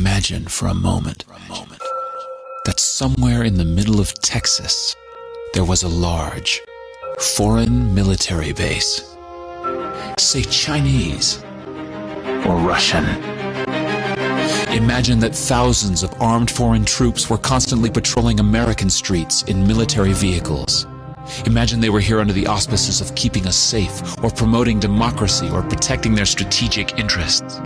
Imagine for a moment that somewhere in the middle of Texas there was a large foreign military base, say Chinese or Russian. Imagine that thousands of armed foreign troops were constantly patrolling American streets in military vehicles. Imagine they were here under the auspices of keeping us safe, or promoting democracy, or protecting their strategic interests.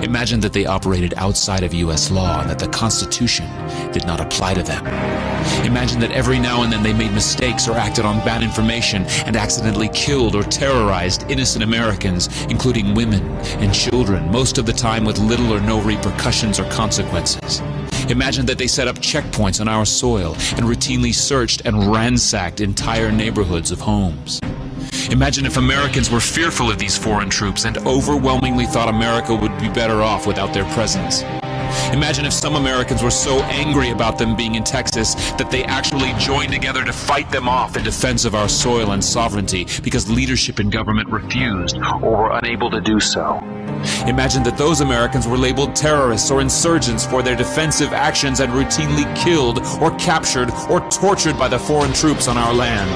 Imagine that they operated outside of U.S. law and that the Constitution did not apply to them. Imagine that every now and then they made mistakes or acted on bad information and accidentally killed or terrorized innocent Americans, including women and children, most of the time with little or no repercussions or consequences. Imagine that they set up checkpoints on our soil and routinely searched and ransacked entire neighborhoods of homes. Imagine if Americans were fearful of these foreign troops and overwhelmingly thought America would be better off without their presence. Imagine if some Americans were so angry about them being in Texas that they actually joined together to fight them off in defense of our soil and sovereignty because leadership in government refused or were unable to do so. Imagine that those Americans were labeled terrorists or insurgents for their defensive actions and routinely killed or captured or tortured by the foreign troops on our land.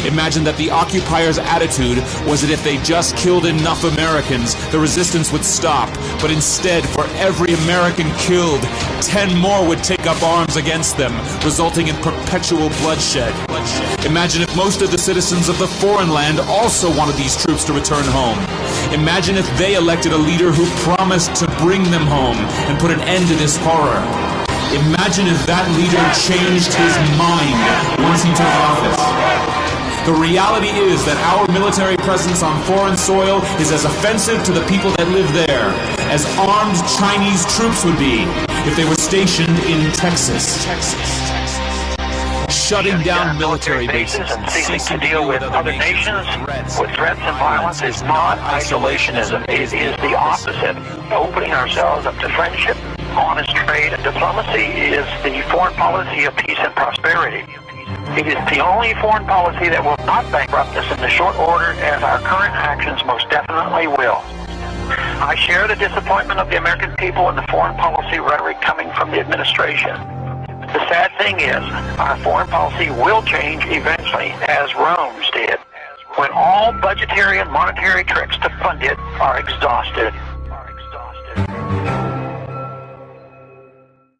Imagine that the occupiers' attitude was that if they just killed enough Americans, the resistance would stop, but instead, for every American killed, 10 more would take up arms against them, resulting in perpetual bloodshed. Imagine if most of the citizens of the foreign land also wanted these troops to return home. Imagine if they elected a leader who promised to bring them home and put an end to this horror. Imagine if that leader changed his mind once he took office. The reality is that our military presence on foreign soil is as offensive to the people that live there as armed Chinese troops would be if they were stationed in Texas. Shutting down military bases and ceasing to deal with other nations with threats and violence is not isolationism. It is the opposite. Opening ourselves up to friendship, honest trade, and diplomacy is the foreign policy of peace and prosperity. It is the only foreign policy that will not bankrupt us in the short order, as our current actions most definitely will. I share the disappointment of the American people in the foreign policy rhetoric coming from the administration. The sad thing is, our foreign policy will change eventually, as Rome's did, when all budgetary and monetary tricks to fund it are exhausted.